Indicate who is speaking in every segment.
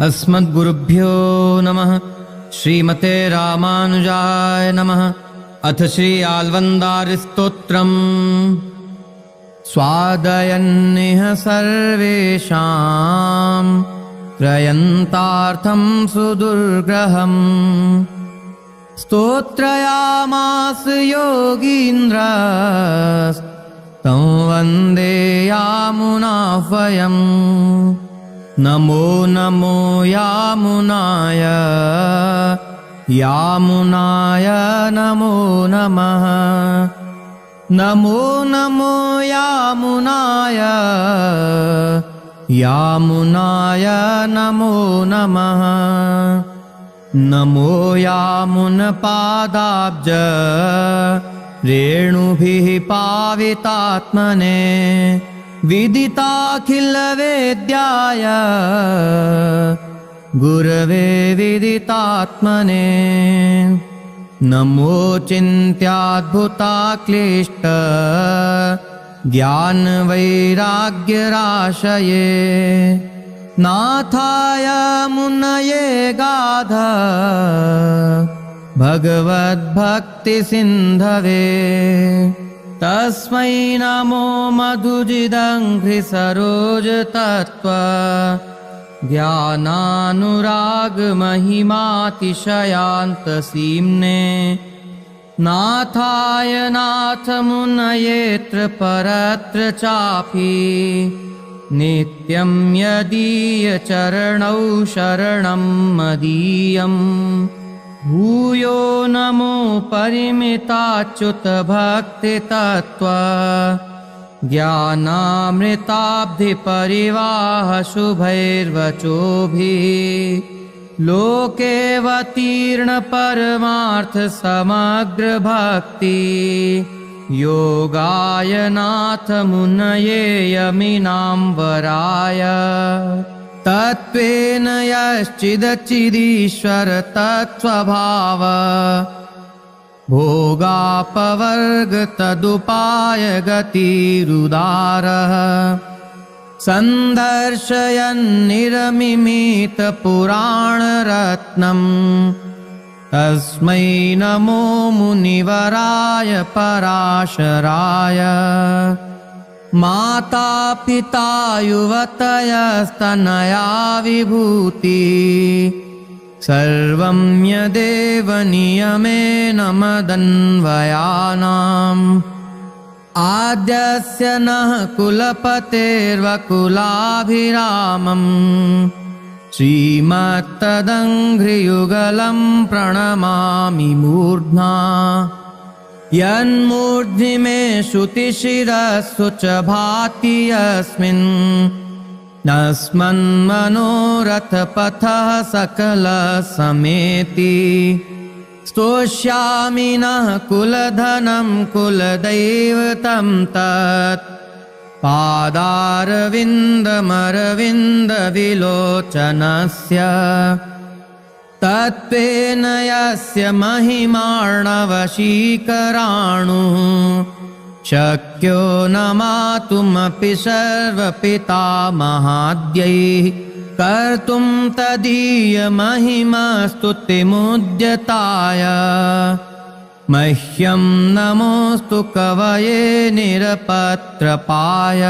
Speaker 1: अस्मद्गुरुभ्यो नमः। श्रीमते रामानुजाय नमः। अथ श्री आल्वन्दारिस्तोत्रम्। स्वादयन्निह सर्वेषां त्रयन्तार्थं सुदुर्ग्रहम् स्तोत्रयामास योगीन्द्रस्तं वन्दे यामुनाह्वयम्। नमो नमो यामुनाय यामुनाय नमो नमः। नमो नमो यामुनाय यामुनाय नमो नमः। नमो यामुनपादाब्ज रेणुभिः पावितात्मने विदिताखिलवेद्याय गुरवे विदितात्मने। नमो चिन्त्याद्भुताक्लिष्ट ज्ञानवैराग्यराशये नाथाय मुनये गाध भगवद्भक्तिसिन्धवे। तस्मै नमो मधुजिदङ्घ्रिसरोजतत्त्व ज्ञानानुरागमहिमातिशयान्तसीम्ने नाथाय नाथमुनयेऽत्र परत्र चापि नित्यं यदीयचरणौ शरणं मदीयम्। भूयो नमो परिमिताच्युतभक्तितत्त्व ज्ञानामृताब्धिपरिवाह शुभैर्वचोभिः लोकेऽवतीर्णपरमार्थसमग्रभक्ति योगाय नाथमुनये यमिनाम्बराय। तत्त्वेन यश्चिदचिदीश्वर तत्स्वभाव भोगापवर्ग तदुपाय गतिरुदारः सन्दर्शयन्निरमिमीत पुराणरत्नम्। तस्मै नमो मुनिवराय पराशराय। माता पिता युवतयस्तनया विभूति सर्वं यदेव नियमेन मदन्वयानाम्। आद्यस्य नः कुलपतेर्वकुलाभिरामम् श्रीमत्तदङ्घ्रियुगलं प्रणमामि मूर्ध्ना। यन्मूर्ध्नि मे श्रुतिशिरस्सु च भाति यस्मिन् नस्मन्मनोरथपथः सकलसमेति। स्तोष्यामि नः कुलधनं कुलदैवतं तत् पादारविन्दमरविन्दविलोचनस्य। तत्त्वेन यस्य महिमार्णवशीकराणुः शक्यो न मातुमपि सर्वपितामहाद्यैः कर्तुं तदीयमहिमस्तुतिमुद्यताय। मह्यं नमोऽस्तु कवये निरपत्रपाय।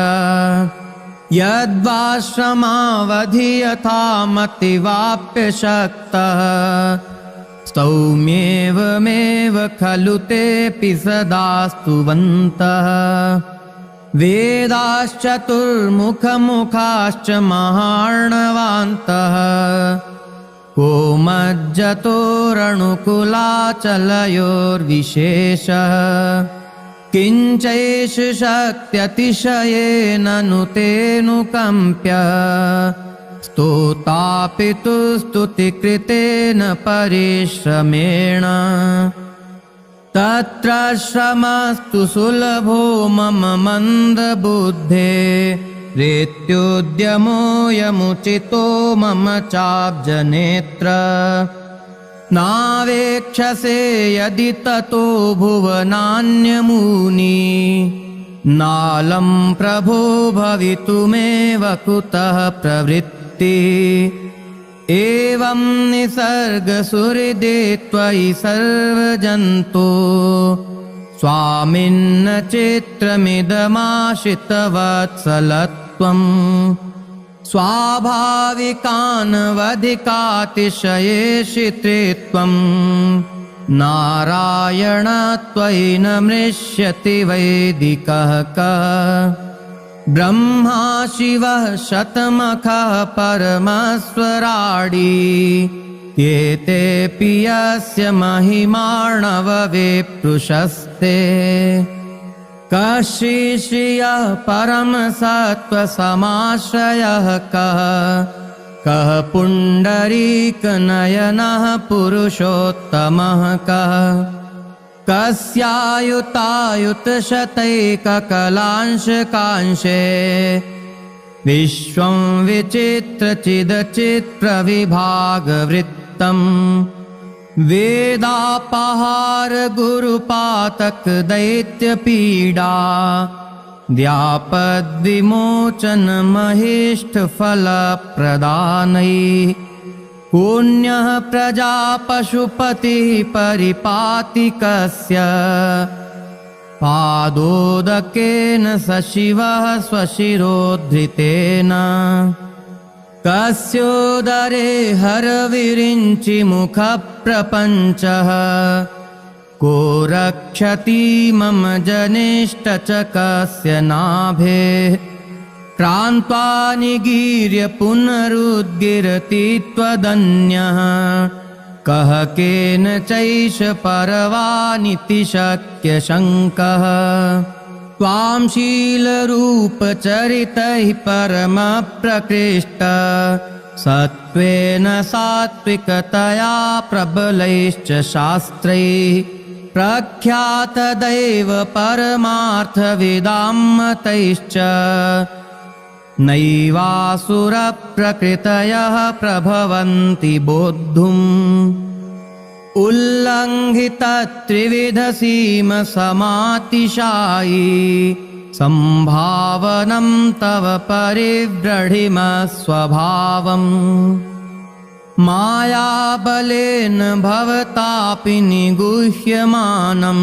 Speaker 1: यद्वाश्रमावधियथामतिवाप्यशक्तः स्तौम्येवमेव खलु तेऽपि सदा स्तुवन्तः। वेदाश्चतुर्मुखमुखाश्च महार्णवान्तः कोमज्जतोरणुकुलाचलयोर्विशेषः। किञ्चैष शक्त्यतिशयेन नुतेऽनुकम्प्य स्तोतापितुस्तुतिकृतेन परिश्रमेण। तत्र श्रमस्तु सुलभो मम मन्दबुद्धे रेत्योद्यमोऽयमुचितो मम चाब्जनेत्र। नावेक्षसे यदि ततो भुवनान्यमूनि नालं प्रभो भवितुमेव कुतः प्रवृत्ति। एवं निसर्गसुहृदे त्वयि सर्वजन्तो स्वामिन्न चित्रमिदमाश्रितवत्सलत्वम् स्वाभाविकानवधिकातिशयेषिते त्वम् नारायण त्वयि न मृष्यति वैदिकः कः ब्रह्मा शिवः शतमखः परमस्वराडी एतेऽपि यस्य महिमार्णवविप्रुषस्ते कः श्रीश्रियः परमसत्त्वसमाश्रयः कः पुण्डरीकनयनः पुरुषोत्तमः कस्यायुतायुतशतैककलांशकांशे विश्वं विचित्रचिदचित्प्रविभागवृत्तम् वेदापहार गुरुपातक दैत्यपीडा व्यापद्विमोचन महिष्ठफलप्रदानैः पुण्यः प्रजा पशुपतिः परिपाति कस्य पादोदकेन स शिवः स्वशिरोद्धृतेन कस्योदरे हरविरिञ्चिमुखप्रपञ्चः को रक्षति मम जनिष्ठ च कस्य नाभे क्रान्त्वा निगीर्य पुनरुद्गिरति त्वदन्यः कः केन चैष परवानिति शक्यशङ्कः त्वां शीलरूपचरितैः परमप्रकृष्ट सत्त्वेन सात्विकतया प्रबलैश्च शास्त्रैः प्रख्यातदैव परमार्थविदां मतैश्च नैवासुरप्रकृतयः प्रभवन्ति बोद्धुम् उल्लङ्घितत्रिविधसीमसमातिशायि सम्भावनं तव परिव्रढिमस्वभावम् मायाबलेन भवतापि निगुह्यमानं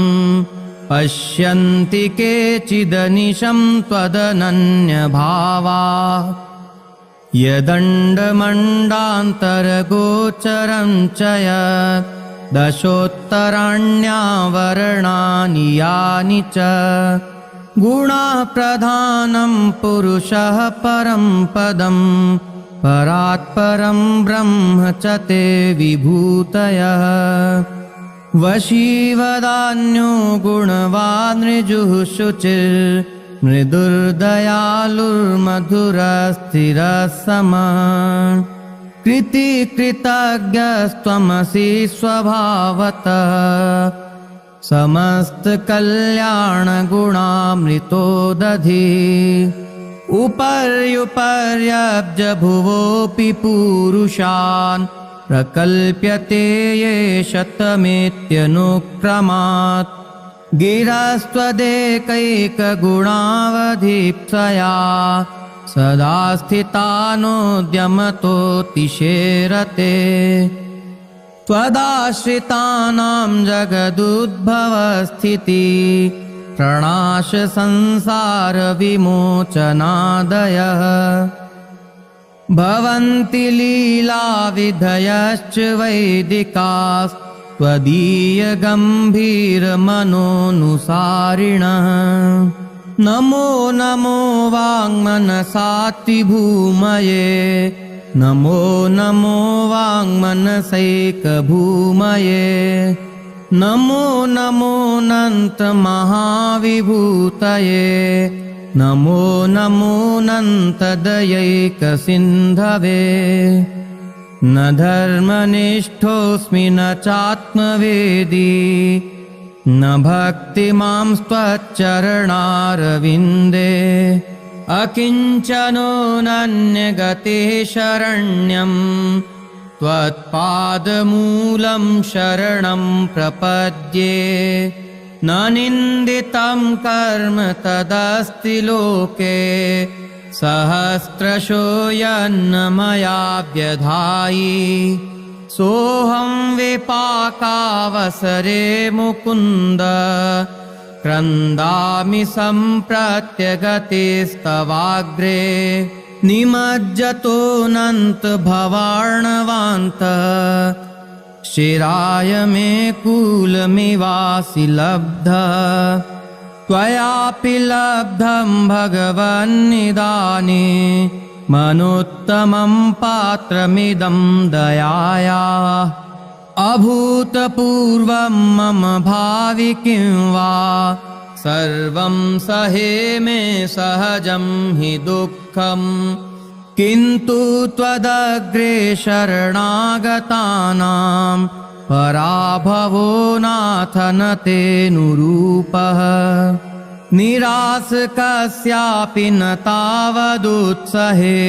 Speaker 1: पश्यन्ति केचिदनिशं त्वदनन्यभावा यदण्डमण्डान्तरगोचरं च यत् दशोत्तराण्यावरणानि यानि च गुणाः प्रधानं पुरुषः परं पदं परात्परं ब्रह्म च ते विभूतयः वशीवदान्यो गुणवान् ऋजुः शुचिर् मृदुर्दयालुर्मधुरस्थिरः समः कृतिकृतज्ञस्त्वमसि स्वभावतः समस्तकल्याणगुणामृतो दधि उपर्युपर्यब्जभुवोऽपि पूरुषान् प्रकल्प्यते ये शतमेत्यनुक्रमात् गिरस्त्वदेकैकगुणावधीप्सया सदा स्थितानोद्यमतोऽतिशेरते त्वदाश्रितानां जगदुद्भवस्थिति प्रणाश संसारविमोचनादयः भवन्ति लीलाविधयश्च वैदिकास् त्वदीयगम्भीरमनोनुसारिणः नमो नमो वाङ्मनसात्विभूमये नमो नमो वाङ्मनसैकभूमये नमो नमोऽनन्तमहाविभूतये नमो नमोऽनन्तदयैकसिन्धवे न धर्मनिष्ठोऽस्मि न चात्मवेदी न भक्तिमां त्वच्चरणारविन्दे अकिञ्चनो नन्यगतिः शरण्यं त्वत्पादमूलं शरणं प्रपद्ये न निन्दितं कर्म तदस्ति लोके सहस्रशो यन्मया व्यधायि सोऽहं विपाकावसरे मुकुन्द क्रन्दामि सम्प्रत्यगतिस्तवाग्रे निमज्जतोऽनन्तभवार्णवान्त शिराय मे कूलमिवासि लब्ध त्वयापि लब्धं भगवन्निदाने मनुत्तमं पात्रमिदं दयाया अभूतपूर्वं मम भावि किं वा सर्वं सहे मे सहजं हि दुःखम् किन्तु त्वदग्रे शरणागतानां पराभवो नाथ न तेऽनुरूपः निरासकस्यापि न तावदुत्सहे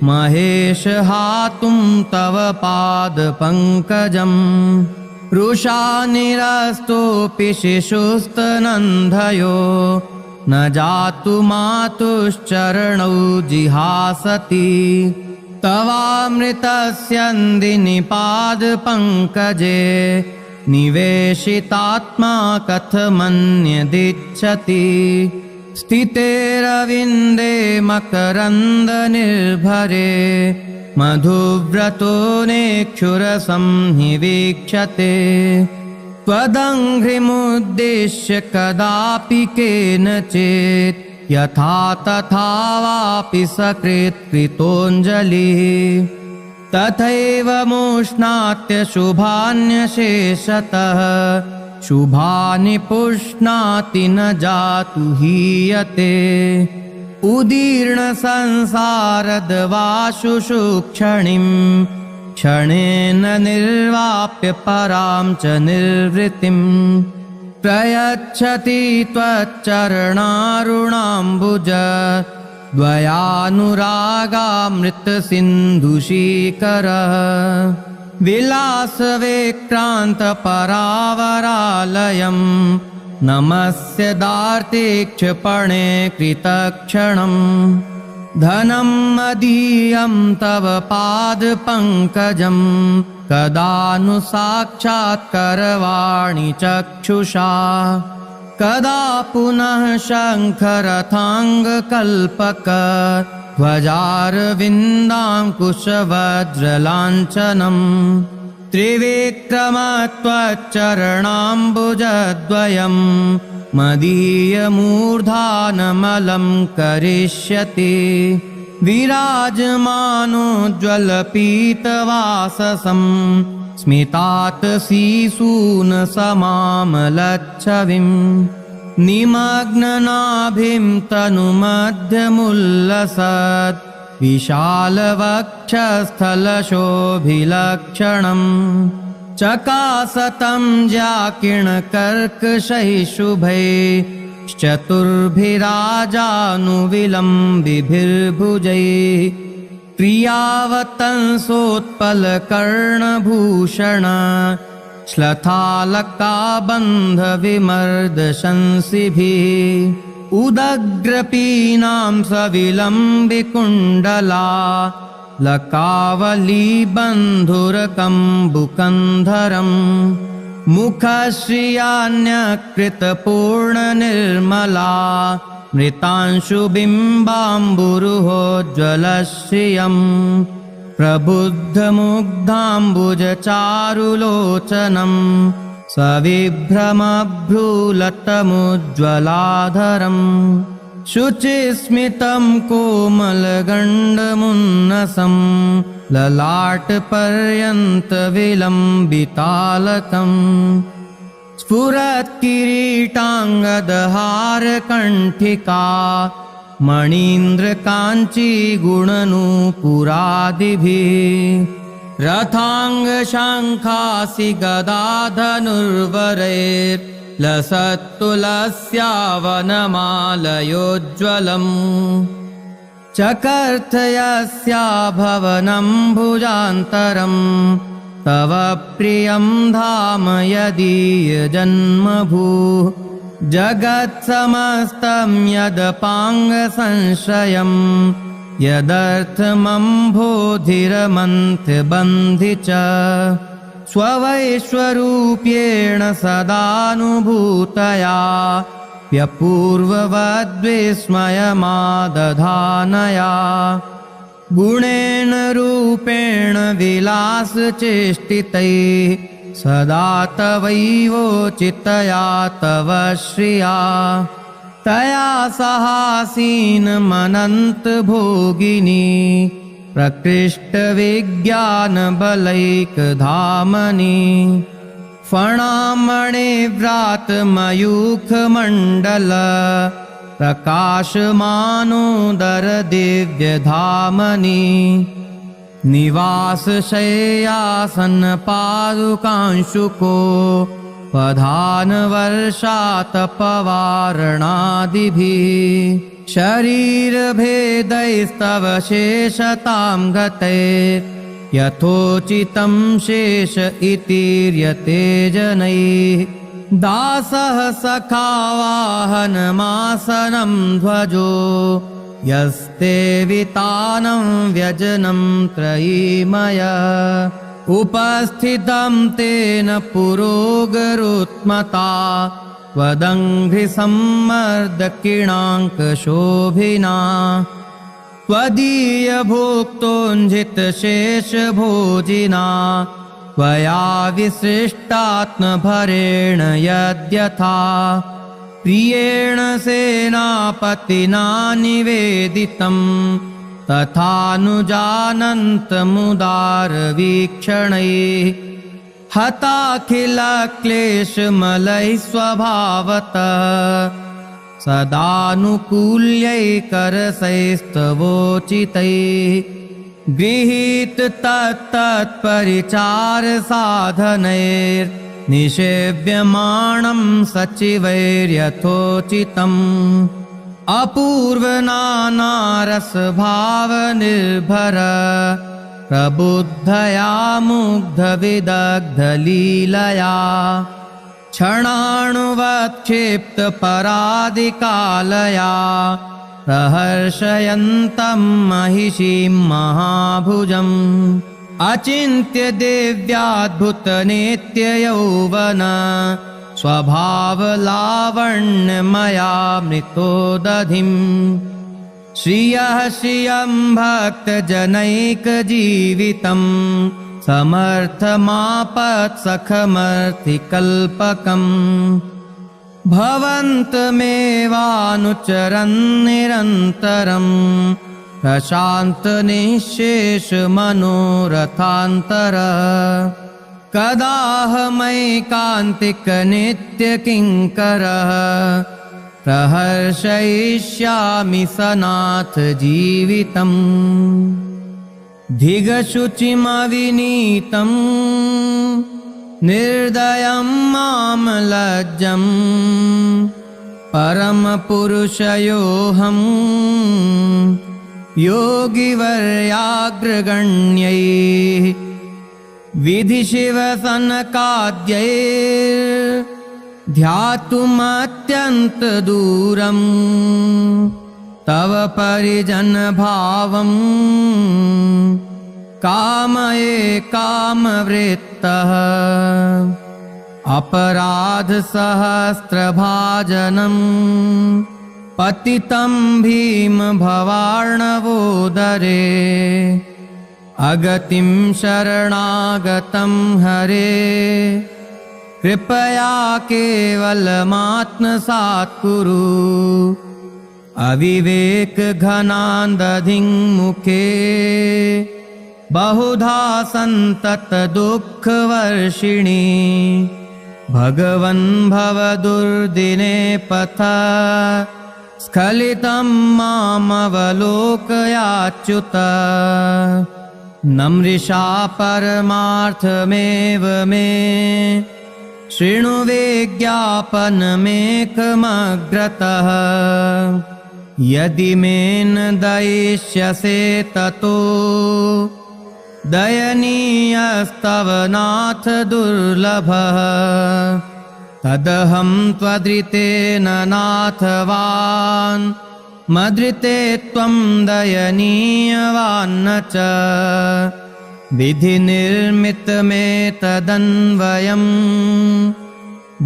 Speaker 1: महेश हातुं तव पादपङ्कजम् रुषा निरस्तोऽपि शिशुस्तनन्धयो न जातु मातुश्चरणौ जिहासति तवामृतस्यन्दिनि पादपङ्कजे निवेशितात्मा कथमन्यदिच्छति स्थितेरविन्दे मकरन्दनिर्भरे मधुव्रतो नेक्षुरसं हि वीक्षते त्वदङ्घ्रिमुद्दिश्य कदापि केनचित् यथा तथा वापि सकृत्कृतोऽञ्जलिः तथैव मोष्णात्य शुभान्यशेषतः शुभानि पुष्णाति न जातु हीयते उदीर्णसंसारदवाशु क्षणिं क्षणेन निर्वाप्य परां च निर्वृतिम् प्रयच्छति त्वच्चरणारुणाम्बुज द्वयानुरागामृतसिन्धुशीकरः विलासविक्रान्तपरावरालयम् नमस्य दार्तिक्षपणे कृतक्षणम् धनं मदीयं तव पादपङ्कजम् कदा नु साक्षात्करवाणि चक्षुषा कदा पुनः शङ्खरथाङ्गकल्पक ध्वजारविन्दाङ्कुशवज्रलाञ्छनम् त्रिविक्रमत्वच्चरणाम्बुजद्वयम् मदीयमूर्धानमलं करिष्यति विराजमानोज्ज्वलपीतवाससं स्मितात् सीसूनसमामलच्छविम् निमग्ननाभिं तनुमध्यमुल्लसत् विशालवक्षस्थलशोभिलक्षणम् चकासतं जाकिणकर्कशैः शुभैश्चतुर्भिराजानुविलम्बिभिर्भुजैः क्रियावतंसोत्पलकर्णभूषण श्लथालकाबन्धविमर्दशंसिभिः उदग्रपीनां सविलम्बिकुण्डला लकावलीबन्धुरकम्बुकन्धरम् मुखश्रियान्यकृतपूर्णनिर्मला मृतांशुबिम्बाम्बुरुहोज्ज्वलश्रियम् प्रबुद्धमुग्धाम्बुजचारुलोचनम् सविभ्रमभ्रूलतमुज्ज्वलाधरम् शुचिस्मितं कोमलगण्डमुन्नसं ललाटपर्यन्तविलम्बितालकम् स्फुरत्किरीटाङ्गदहारकण्ठिका मणीन्द्रकाञ्चीगुणनूपुरादिभिः रथाङ्गशङ्खासि गदाधनुर्वरैर्लसत्तुलस्यावनमालयोज्ज्वलम् चकर्थयस्याभवनं भुजान्तरम् तव प्रियं धाम यदीयजन्मभूः जगत्समस्तं यदपाङ्गसंश्रयं यदर्थमम्भोधिरमन्त्रबन्धि च स्ववैश्वरूप्येण सदानुभूतया व्यपूर्ववद्विस्मयमादधानया गुणेन रूपेण विलासचेष्टितैः सदा तवैवोचितया तव श्रिया तया सहासीनमनन्तभोगिनी प्रकृष्टविज्ञानबलैकधामनि फणामणिव्रातमयूखमण्डल प्रकाशमानोदरदिव्यधामनि निवासशय्यासनपादुकांशुको पधानवर्षातपवारणादिभिः शरीरभेदैस्तव शेषतां गतैः यथोचितं शेष इतीर्यते जनैः दासः सखा वाहनमासनं ध्वजो यस्ते वितानं व्यजनं त्रयीमय उपस्थितं तेन पुरोगरुत्मता त्वदङ्घ्रिसम्मर्दकिणाङ्कशोभिना त्वदीयभोक्तोञ्झितशेषभोजिना त्वया विसृष्टात्मभरेण यद्यथा प्रियेण सेनापतिना निवेदितं तथानुजानन्तमुदारवीक्षणैः हताखिलक्लेशमलैः स्वभावतः सदानुकूल्यैकरसैस्तवोचितैः गृहीत तत्तत्परिचारसाधनैर्निषेव्यमाणं सचिवैर्यथोचितम् अपूर्वनानारसभावनिर्भर प्रबुद्धया मुग्धविदग्धलीलया क्षणाणुवत्क्षिप्तपरादिकालया प्रहर्षयन्तं महिषीं महाभुजम् अचिन्त्य दिव्याद्भुतनेत्ययौवन स्वभावलावण्यमयामृतोदधिम् श्रियः श्रियं भक्तजनैकजीवितं समर्थमापत्सखमर्थिकल्पकम् भवन्तमेवानुचरन् निरन्तरं प्रशान्तनिःशेषमनोरथान्तर कदाहमैकान्तिकनित्यकिङ्करः प्रहर्षयिष्यामि सनाथ जीवितम् धिगशुचिमविनीतं निर्दयं मामलज्जं परमपुरुषयोऽहं योगिवर्याग्रगण्यैः विधिशिवसनकाद्यैर्ध्यातुमत्यन्तदूरं तव परिजनभावं कामये कामवृत्तः अपराधसहस्रभाजनं पतितं भीमभवार्णवोदरे अगतिं शरणागतं हरे कृपया केवलमात्मसात् कुरु अविवेकघनान्दधिं मुखे बहुधा सन्ततदुःखवर्षिणि भगवन् भवदुर्दिने पथ स्खलितं मामवलोकयाच्युत नमृषा परमार्थमेव मे शृणु विज्ञापनमेकमग्रतः यदि मे न दयिष्यसे ततो दयनीयस्तव नाथ दुर्लभः तदहं त्वदृतेन नाथवान् मदृते त्वं दयनीयवान्न च विधिनिर्मितमेतदन्वयम्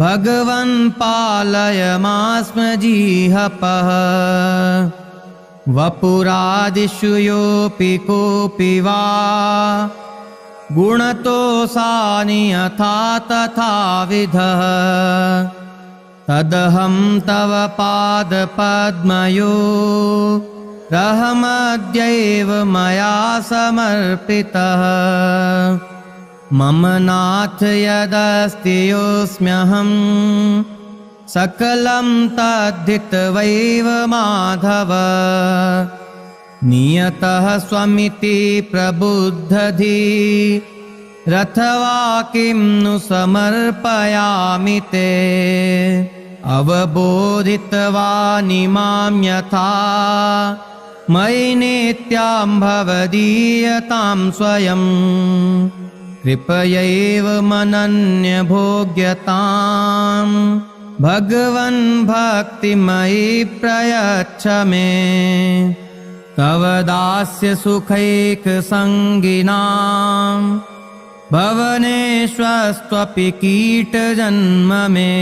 Speaker 1: भगवन् पालय मास्मजीहपः वपुरादिषु योऽपि कोऽपि वा गुणतोऽसानि यथा तथाविधः तदहं तव पादपद्मयो रहमद्यैव मया समर्पितः मम नाथ यदस्ति योऽस्म्यहं सकलं तद्धित्वैव माधव नियतः स्वमिति प्रबुद्धधि रथवा किं नु समर्पयामि ते अवबोधितवानिमां यथा मयि नित्यां भवदीयतां स्वयं कृपयैव मनन्यभोग्यतां भगवन् भक्तिमयि प्रयच्छ मे तव दास्य सुखैकसङ्गिनां भवनेष्वस्त्वपि कीटजन्म मे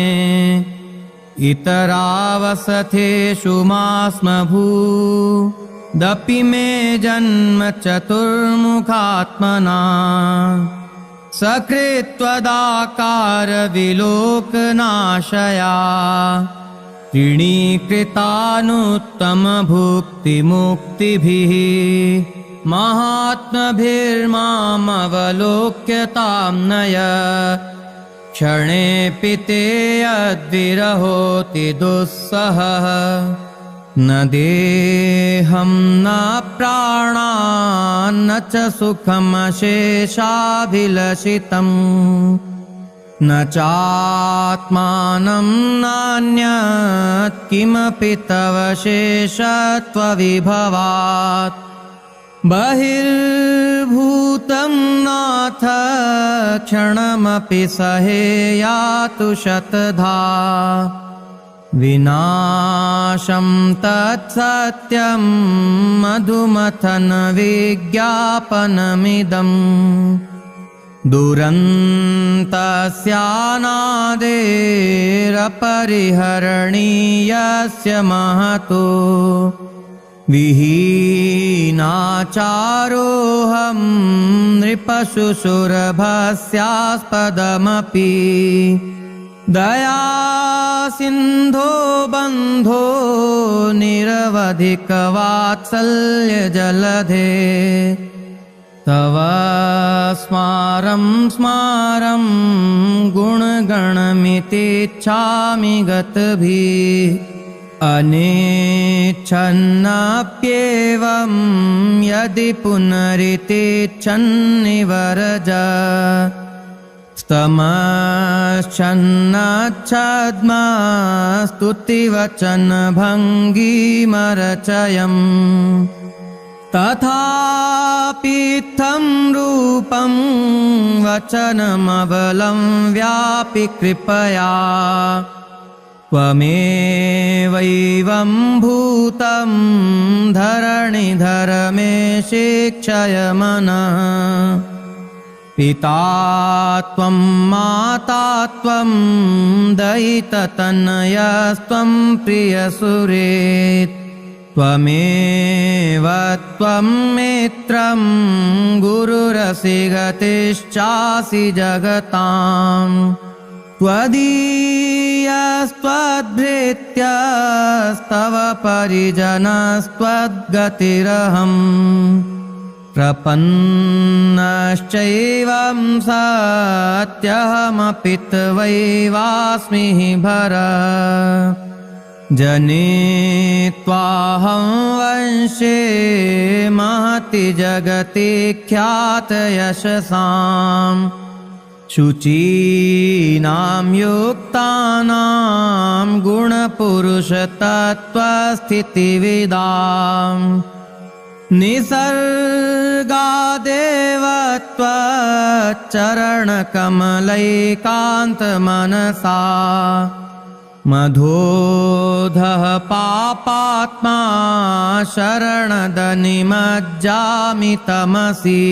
Speaker 1: इतरावसथेषु मा स्म भूदपि मे जन्म चतुर्मुखात्मना सकृत्वदाकार विलोकनाशया तृणीकृतानुत्तमभुक्तिमुक्तिभिः महात्मभिर्मामवलोक्यतां नय क्षणेऽपि ते यद्विरहोति दुस्सहः न देहं न प्राणान् न च सुखमशेषाभिलषितम् न चात्मानं नान्यत् किमपि तव शेषत्वविभवात् बहिर्भूतं नाथ क्षणमपि सहेयातु शतधा विनाशं तत्सत्यं मधुमथन विज्ञापनमिदम् दुरन्तस्यानादेरपरिहरणीयस्य महतो विहीनाचारोऽहं नृपशुशुरभस्यास्पदमपि दयासिन्धो बन्धो निरवधिकवात्सल्यजलधे तव स्मारं स्मारं गुणगणमितीच्छामि गतभिः अनेच्छन्नप्येवं यदि पुनरितीच्छन्निवरज स्तमश्चन्नच्छद्मस्तुतिवचनभङ्गिमरचयम् तथापीत्थं रूपं वचनमबलं व्यापि कृपया त्वमेवैवं भूतं धरणिधर मे शिक्षय मनः पिता त्वं माता त्वं दयिततनयस्त्वं प्रियसुरेत् त्वमेव त्वं मित्रं गुरुरसिगतिश्चासि जगताम् त्वदीयस्त्वद्भृत्यस्तव परिजनस्त्वद्गतिरहम् प्रपन्नश्चैवं सत्यहमपि त्वैवास्मि भर जनित्वाहं वंशे महति जगति ख्यातयशसां शुचीनां युक्तानां गुणपुरुषतत्त्वस्थितिविदाम् निसर्गादेव त्वद्गतिर्भूतानां चरणकमलैकान्तमनसा मधोधः पापात्मा शरणदनिमज्जामि तमसि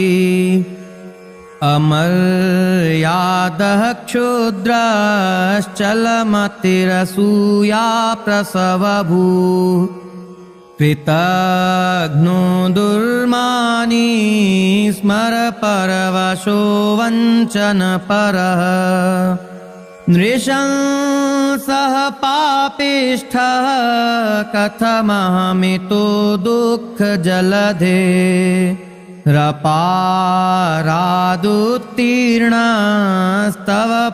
Speaker 1: अमर्यादः क्षुद्रश्चलमतिरसूया प्रसवभू कृतघ्नो दुर्मानी स्मरपरवशो वञ्चनपरः नृशंसः पापिष्ठः कथमहमितो दुःखजलधे रपारादुत्तीर्णस्तव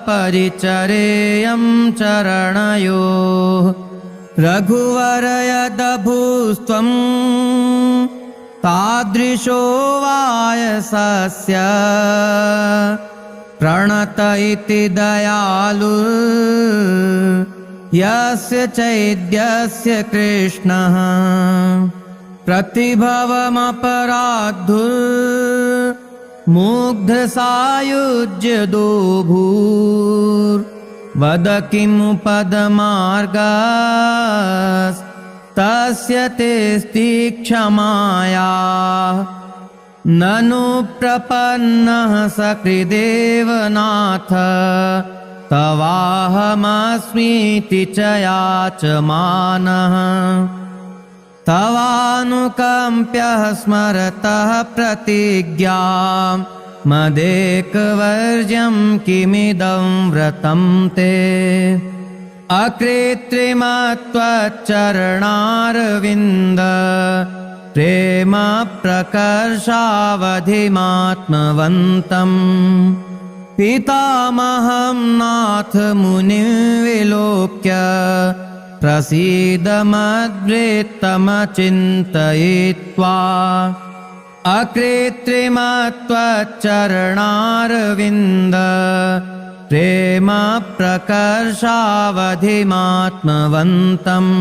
Speaker 1: परिचरेयं चरणयोः रघुवर यदभूस्त्वं तादृशो वायसस्य प्रणत इति दयालु यस्य चैद्यस्य कृष्णः प्रतिभवमपराधुर्मुग्धसायुज्यदो भूर्वद किमुपदमार्गस्तस्य तेऽस्ति क्षमाया ननु प्रपन्नः सकृदेव नाथ तवाहमस्मीति च याचमानः तवानुकम्प्यः स्मरतः प्रतिज्ञां मदेकवर्ज्यं किमिदं व्रतं ते अकृत्रिमत्वच्चरणारविन्द प्रेम प्रकर्षावधिमात्मवन्तम् पितामहं नाथ मुनिं विलोक्य प्रसीदमद्वृत्तमचिन्तयित्वा अकृत्रिमत्वच्चरणारविन्द प्रेम प्रकर्षावधिमात्मवन्तम्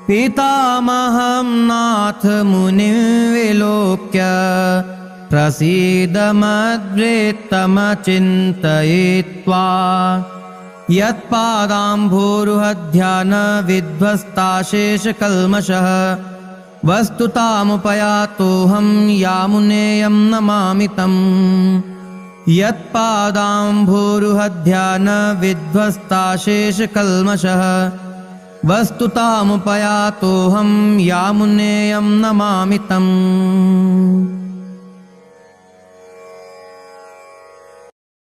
Speaker 1: पितामहं नाथ मुनिं विलोक्य प्रसीदमद्वृत्तमचिन्तयित्वा यत्पादाम्भोरुहध्यानविध्वस्ताशेषकल्मषः वस्तुतामुपयातोऽहं यामुनेयं नमामि तम् यत्पादाम्भोरुहध्यानविध्वस्ताशेषकल्मषः वस्तुतामुपयातोऽहं यामुनेयं नमामि तम्।